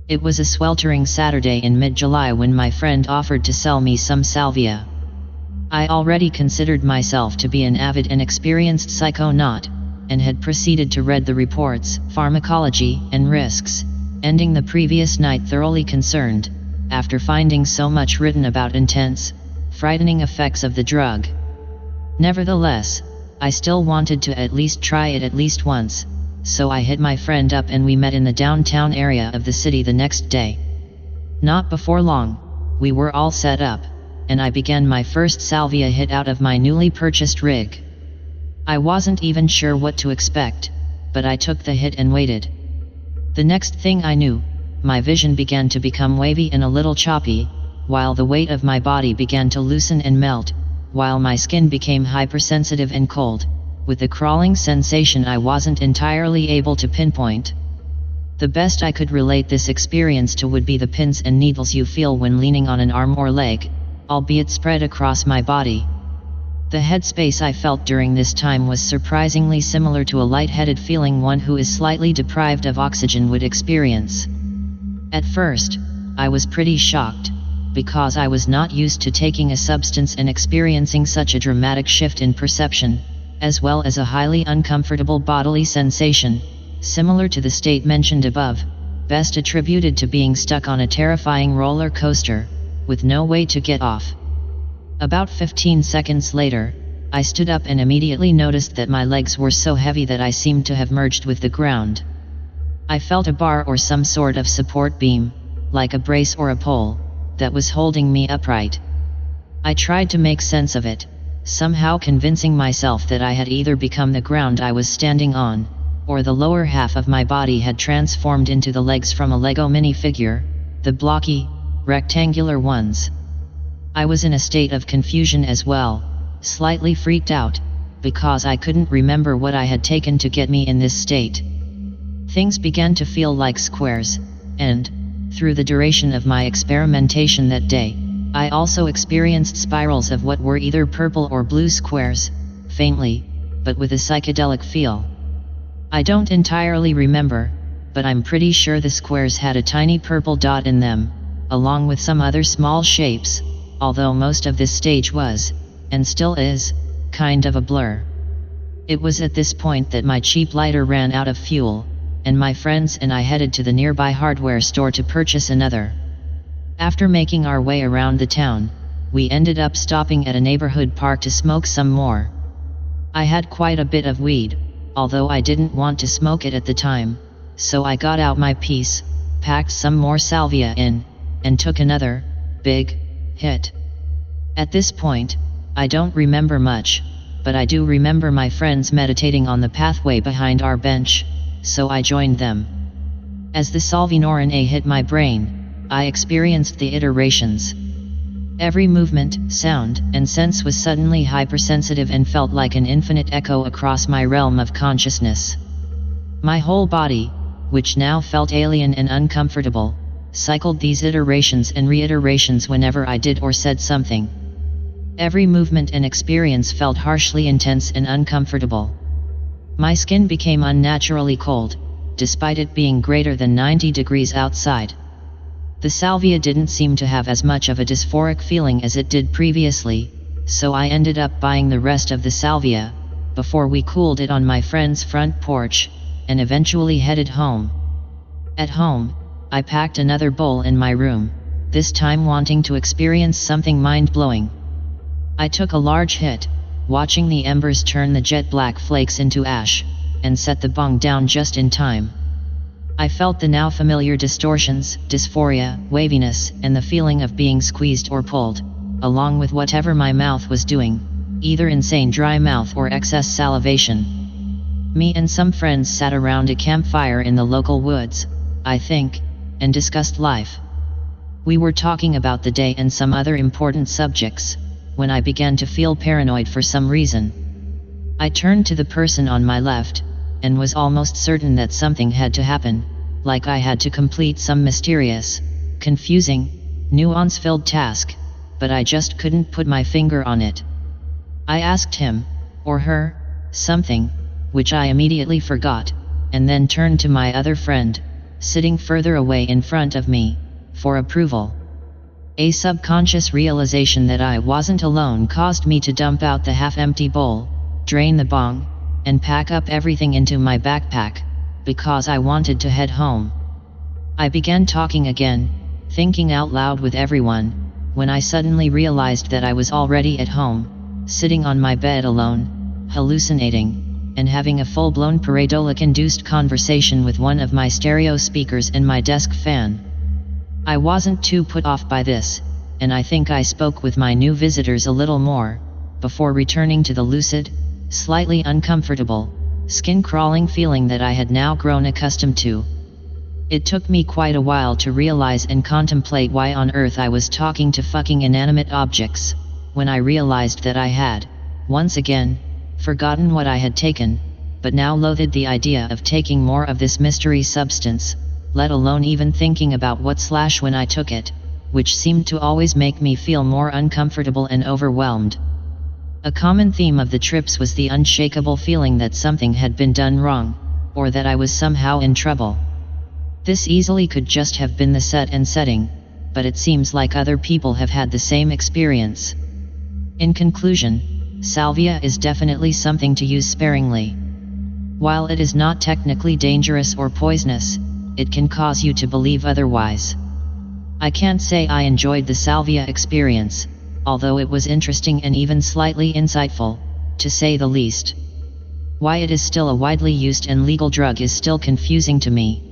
It was a sweltering Saturday in mid-July when my friend offered to sell me some salvia. I already considered myself to be an avid and experienced psychonaut, and had proceeded to read the reports, pharmacology, and risks, ending the previous night thoroughly concerned, after finding so much written about intense, frightening effects of the drug. Nevertheless, I still wanted to at least try it at least once, so I hit my friend up and we met in the downtown area of the city the next day. Not before long, we were all set up, and I began my first salvia hit out of my newly purchased rig. I wasn't even sure what to expect, but I took the hit and waited. The next thing I knew, my vision began to become wavy and a little choppy, while the weight of my body began to loosen and melt, while my skin became hypersensitive and cold, with a crawling sensation I wasn't entirely able to pinpoint. The best I could relate this experience to would be the pins and needles you feel when leaning on an arm or leg, albeit spread across my body. The headspace I felt during this time was surprisingly similar to a lightheaded feeling one who is slightly deprived of oxygen would experience. At first, I was pretty shocked, because I was not used to taking a substance and experiencing such a dramatic shift in perception, as well as a highly uncomfortable bodily sensation, similar to the state mentioned above, best attributed to being stuck on a terrifying roller coaster, with no way to get off. About 15 seconds later, I stood up and immediately noticed that my legs were so heavy that I seemed to have merged with the ground. I felt a bar or some sort of support beam, like a brace or a pole, that was holding me upright. I tried to make sense of it, somehow convincing myself that I had either become the ground I was standing on, or the lower half of my body had transformed into the legs from a Lego minifigure, the blocky, rectangular ones. I was in a state of confusion as well, slightly freaked out, because I couldn't remember what I had taken to get me in this state. Things began to feel like squares, and, through the duration of my experimentation that day, I also experienced spirals of what were either purple or blue squares, faintly, but with a psychedelic feel. I don't entirely remember, but I'm pretty sure the squares had a tiny purple dot in them, along with some other small shapes, although most of this stage was, and still is, kind of a blur. It was at this point that my cheap lighter ran out of fuel, and my friends and I headed to the nearby hardware store to purchase another. After making our way around the town, we ended up stopping at a neighborhood park to smoke some more. I had quite a bit of weed, although I didn't want to smoke it at the time, so I got out my piece, packed some more salvia in, and took another, big, hit. At this point, I don't remember much, but I do remember my friends meditating on the pathway behind our bench, so I joined them. As the Salvinorum hit my brain, I experienced the iterations. Every movement, sound, and sense was suddenly hypersensitive and felt like an infinite echo across my realm of consciousness. My whole body, which now felt alien and uncomfortable, cycled these iterations and reiterations whenever I did or said something. Every movement and experience felt harshly intense and uncomfortable. My skin became unnaturally cold, despite it being greater than 90 degrees outside. The salvia didn't seem to have as much of a dysphoric feeling as it did previously, so I ended up buying the rest of the salvia, before we cooled it on my friend's front porch, and eventually headed home. At home, I packed another bowl in my room, this time wanting to experience something mind-blowing. I took a large hit, watching the embers turn the jet black flakes into ash, and set the bong down just in time. I felt the now familiar distortions, dysphoria, waviness, and the feeling of being squeezed or pulled, along with whatever my mouth was doing, either insane dry mouth or excess salivation. Me and some friends sat around a campfire in the local woods, I think, and discussed life. We were talking about the day and some other important subjects, when I began to feel paranoid for some reason. I turned to the person on my left, and was almost certain that something had to happen, like I had to complete some mysterious, confusing, nuance-filled task, but I just couldn't put my finger on it. I asked him, or her, something, which I immediately forgot, and then turned to my other friend, sitting further away in front of me, for approval. A subconscious realization that I wasn't alone caused me to dump out the half-empty bowl, drain the bong, and pack up everything into my backpack, because I wanted to head home. I began talking again, thinking out loud with everyone, when I suddenly realized that I was already at home, sitting on my bed alone, hallucinating, and having a full-blown pareidolia-induced conversation with one of my stereo speakers and my desk fan. I wasn't too put off by this, and I think I spoke with my new visitors a little more, before returning to the lucid, slightly uncomfortable, skin-crawling feeling that I had now grown accustomed to. It took me quite a while to realize and contemplate why on earth I was talking to fucking inanimate objects, when I realized that I had, once again, forgotten what I had taken, but now loathed the idea of taking more of this mystery substance, let alone even thinking about when I took it, which seemed to always make me feel more uncomfortable and overwhelmed. A common theme of the trips was the unshakable feeling that something had been done wrong, or that I was somehow in trouble. This easily could just have been the set and setting, but it seems like other people have had the same experience. In conclusion, salvia is definitely something to use sparingly. While it is not technically dangerous or poisonous, it can cause you to believe otherwise. I can't say I enjoyed the salvia experience, although it was interesting and even slightly insightful, to say the least. Why it is still a widely used and legal drug is still confusing to me.